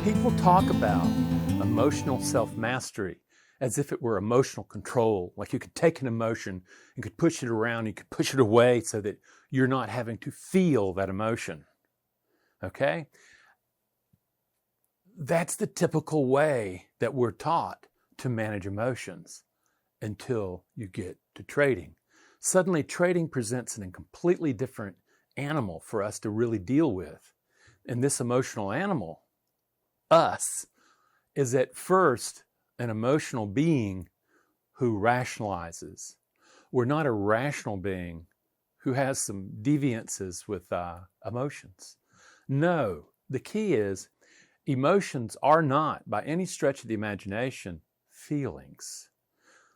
People talk about emotional self-mastery as if it were emotional control, like you could take an emotion and could push it around, you could push it away so that you're not having to feel that emotion. Okay? That's the typical way that we're taught to manage emotions until you get to trading. Suddenly, trading presents a completely different animal for us to really deal with. And this emotional animal, us, is at first an emotional being who rationalizes. We're not a rational being who has some deviances with emotions. No, the key is emotions are not, by any stretch of the imagination, feelings.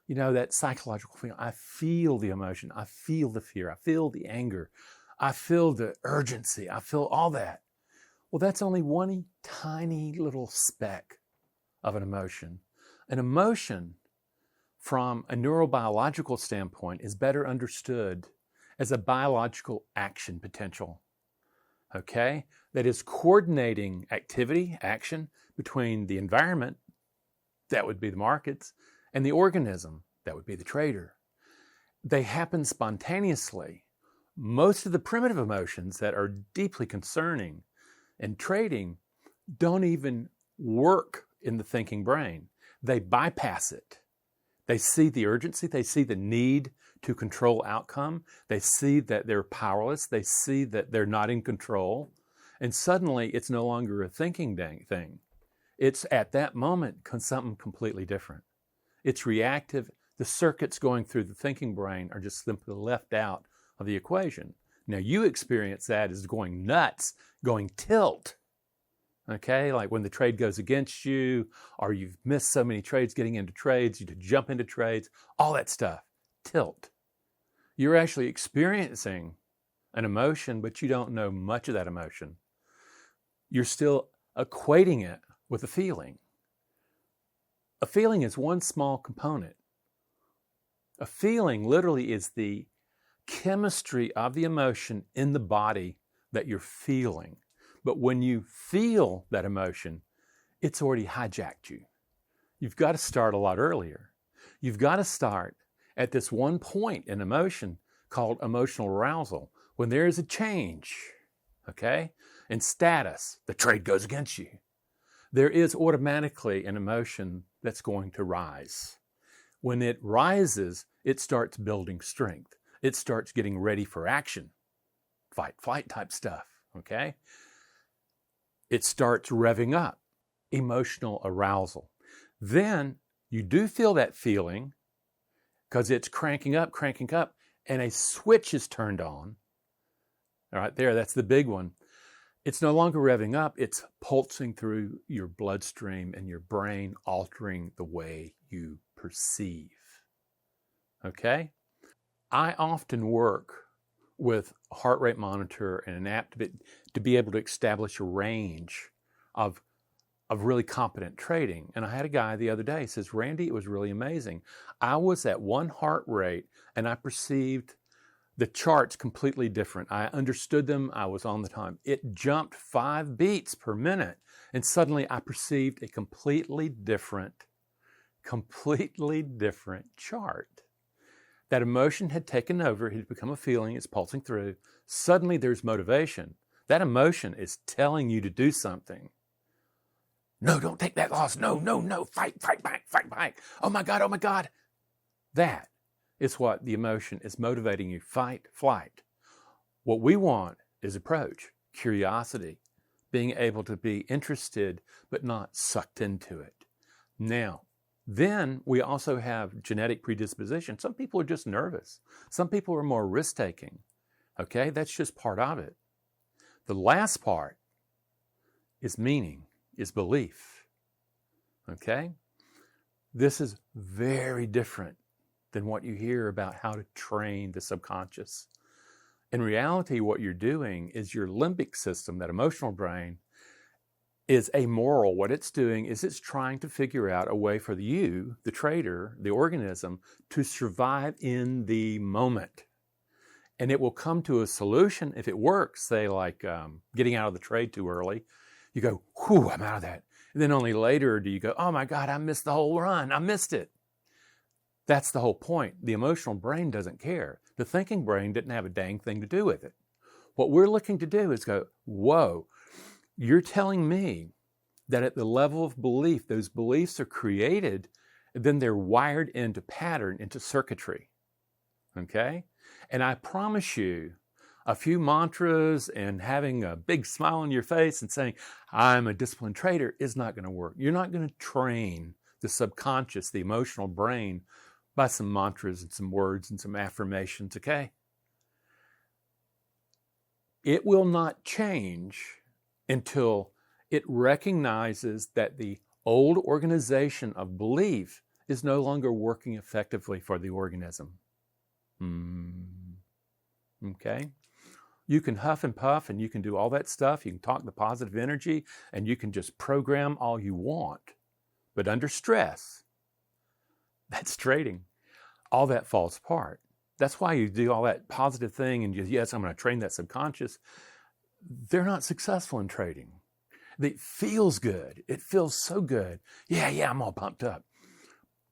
You know, that psychological feeling. I feel the emotion. I feel the fear. I feel the anger. I feel the urgency. I feel all that. Well, that's only one tiny little speck of an emotion. An emotion, from a neurobiological standpoint, is better understood as a biological action potential. Okay? That is coordinating activity, action, between the environment, that would be the markets, and the organism, that would be the trader. They happen spontaneously. Most of the primitive emotions that are deeply concerning in trading don't even work in the thinking brain. They bypass it. They see the urgency. They see the need to control outcome. They see that they're powerless. They see that they're not in control. And suddenly, it's no longer a thinking thing. It's at that moment something completely different. It's reactive. The circuits going through the thinking brain are just simply left out of the equation. Now, you experience that as going nuts, going tilt. Okay, like when the trade goes against you, or you've missed so many trades getting into trades, you jump into trades, all that stuff. Tilt. You're actually experiencing an emotion, but you don't know much of that emotion. You're still equating it with a feeling. A feeling is one small component. A feeling literally is the chemistry of the emotion in the body that you're feeling. But when you feel that emotion, it's already hijacked you. You've got to start a lot earlier. You've got to start at this one point in emotion called emotional arousal, when there is a change, okay, in status. The trade goes against you. There is automatically an emotion that's going to rise. When it rises, it starts building strength. It starts getting ready for action, fight, flight type stuff, okay? It starts revving up, emotional arousal. Then you do feel that feeling because it's cranking up, and a switch is turned on. All right, there, that's the big one. It's no longer revving up, it's pulsing through your bloodstream and your brain, altering the way you perceive. Okay? I often work with a heart rate monitor and an app to be able to establish a range of really competent trading. And I had a guy the other day, he says, Randy, it was really amazing. I was at one heart rate and I perceived the charts completely different. I understood them. I was on the time. It jumped 5 beats per minute. And suddenly I perceived a completely different chart. That emotion had taken over. It had become a feeling. It's pulsing through. Suddenly there's motivation. That emotion is telling you to do something. No, don't take that loss. No. Fight back. Oh my God. That is what the emotion is motivating you. Fight, flight. What we want is approach, curiosity, being able to be interested but not sucked into it. Now, then we also have genetic predisposition. Some people are just nervous. Some people are more risk-taking. Okay, that's just part of it. The last part is meaning, is belief. Okay? This is very different than what you hear about how to train the subconscious. In reality, what you're doing is your limbic system, that emotional brain, is amoral. What it's doing is it's trying to figure out a way for you, the trader, the organism, to survive in the moment. And it will come to a solution if it works, say like getting out of the trade too early. You go, whew, I'm out of that. And then only later do you go, oh my God, I missed the whole run. I missed it. That's the whole point. The emotional brain doesn't care. The thinking brain didn't have a dang thing to do with it. What we're looking to do is go, whoa, you're telling me that at the level of belief, those beliefs are created, and then they're wired into pattern, into circuitry. Okay? And I promise you, a few mantras and having a big smile on your face and saying, I'm a disciplined trader is not going to work. You're not going to train the subconscious, the emotional brain, by some mantras and some words and some affirmations, okay? It will not change until it recognizes that the old organization of belief is no longer working effectively for the organism. Okay? You can huff and puff and you can do all that stuff. You can talk the positive energy and you can just program all you want. But under stress, that's trading. All that falls apart. That's why you do all that positive thing and yes, I'm going to train that subconscious. They're not successful in trading. It feels good. It feels so good. Yeah, I'm all pumped up.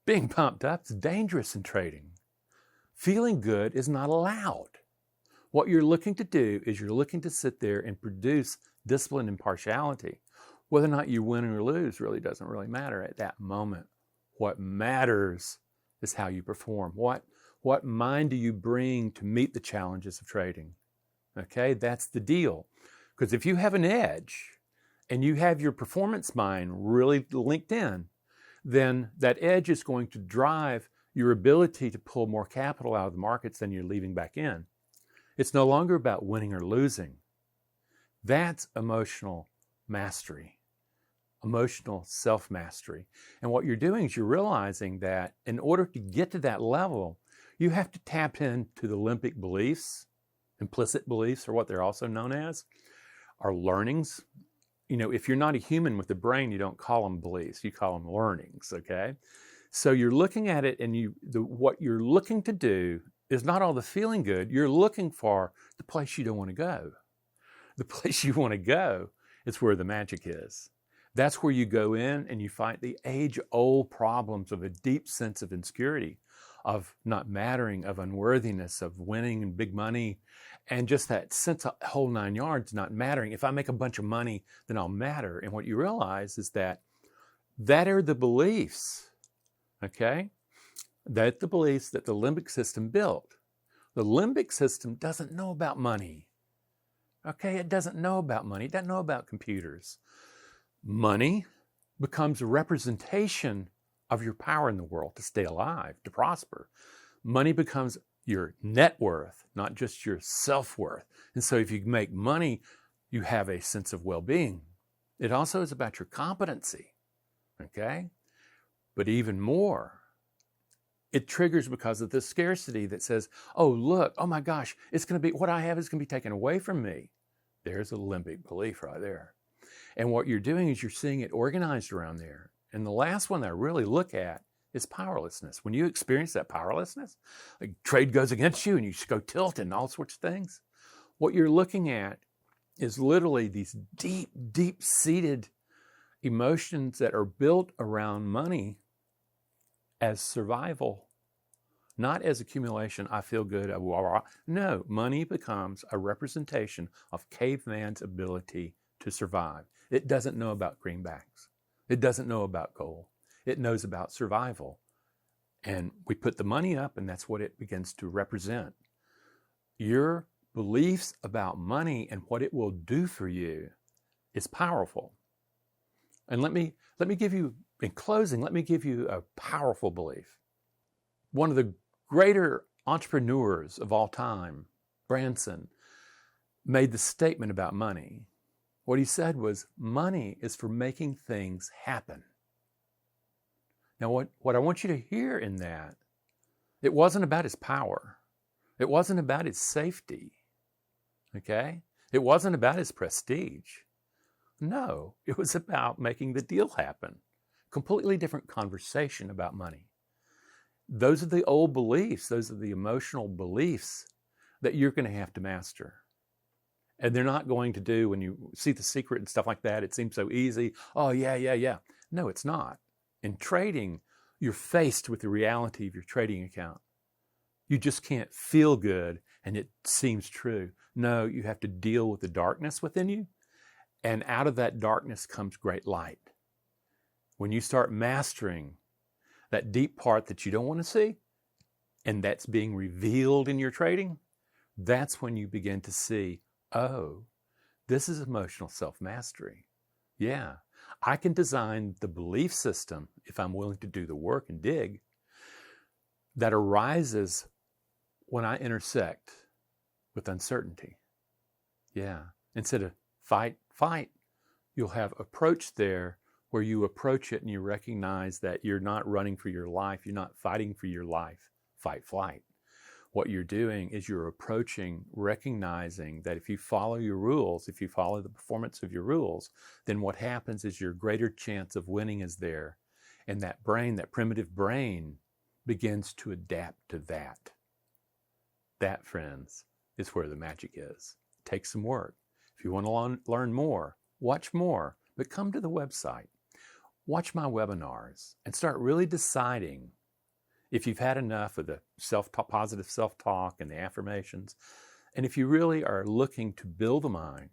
Being pumped up is dangerous in trading. Feeling good is not allowed. What you're looking to do is you're looking to sit there and produce discipline and impartiality. Whether or not you win or lose really doesn't really matter at that moment. What matters is how you perform. What mind do you bring to meet the challenges of trading? Okay, that's the deal. Because if you have an edge and you have your performance mind really linked in, then that edge is going to drive your ability to pull more capital out of the markets than you're leaving back in. It's no longer about winning or losing. That's emotional mastery, emotional self-mastery. And what you're doing is you're realizing that in order to get to that level, you have to tap into the limbic beliefs, implicit beliefs, or what they're also known as, are learnings. You know, if you're not a human with a brain, you don't call them beliefs, you call them learnings, okay? So you're looking at it and what you're looking to do is not all the feeling good. You're looking for the place you don't want to go. The place you want to go is where the magic is. That's where you go in and you fight the age-old problems of a deep sense of insecurity, of not mattering, of unworthiness, of winning and big money, and just that sense of whole 9 yards not mattering. If I make a bunch of money, then I'll matter. And what you realize is that are the beliefs, okay? That's the beliefs that the limbic system built. The limbic system doesn't know about money. Okay, it doesn't know about money. It doesn't know about computers. Money becomes a representation of your power in the world to stay alive, to prosper. Money becomes your net worth, not just your self-worth. And so if you make money, you have a sense of well-being. It also is about your competency, okay? But even more, it triggers because of the scarcity that says, oh, look, oh my gosh, it's going to be, what I have is going to be taken away from me. There's a limbic belief right there. And what you're doing is you're seeing it organized around there. And the last one that I really look at is powerlessness. When you experience that powerlessness, like trade goes against you and you just go tilt and all sorts of things, what you're looking at is literally these deep, deep-seated emotions that are built around money as survival, not as accumulation. I feel good. No, money becomes a representation of caveman's ability to survive. It doesn't know about greenbacks. It doesn't know about gold. It knows about survival. And we put the money up and that's what it begins to represent. Your beliefs about money and what it will do for you is powerful. And let me give you, in closing, let me give you a powerful belief. One of the greater entrepreneurs of all time, Branson, made the statement about money. What he said was, money is for making things happen. Now, what I want you to hear in that, it wasn't about his power. It wasn't about his safety. Okay? It wasn't about his prestige. No, it was about making the deal happen. Completely different conversation about money. Those are the old beliefs. Those are the emotional beliefs that you're going to have to master. And they're not going to do, when you see The Secret and stuff like that, it seems so easy. Oh, yeah. No, it's not. In trading, you're faced with the reality of your trading account. You just can't feel good and it seems true. No, you have to deal with the darkness within you. And out of that darkness comes great light. When you start mastering that deep part that you don't want to see, and that's being revealed in your trading, that's when you begin to see, oh, this is emotional self-mastery. Yeah, I can design the belief system, if I'm willing to do the work and dig, that arises when I intersect with uncertainty. Yeah, instead of fight, you'll have approach there where you approach it and you recognize that you're not running for your life, you're not fighting for your life, fight, flight. What you're doing is you're approaching, recognizing that if you follow your rules, if you follow the performance of your rules, then what happens is your greater chance of winning is there. And that brain, that primitive brain, begins to adapt to that. That, friends, is where the magic is. It takes some work. If you want to learn more, watch more, but come to the website. Watch my webinars and start really deciding if you've had enough of the positive self-talk and the affirmations, and if you really are looking to build a mind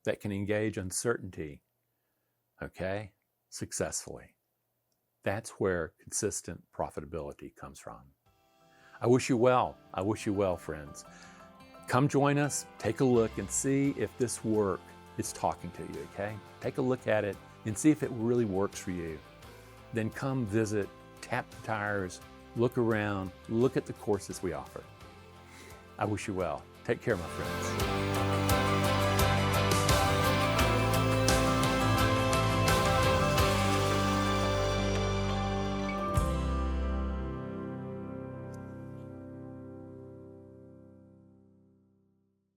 that can engage uncertainty, okay, successfully. That's where consistent profitability comes from. I wish you well. I wish you well, friends. Come join us, take a look and see if this work is talking to you, okay? Take a look at it and see if it really works for you. Then come visit, tap the tires, look around, look at the courses we offer. I wish you well. Take care, my friends.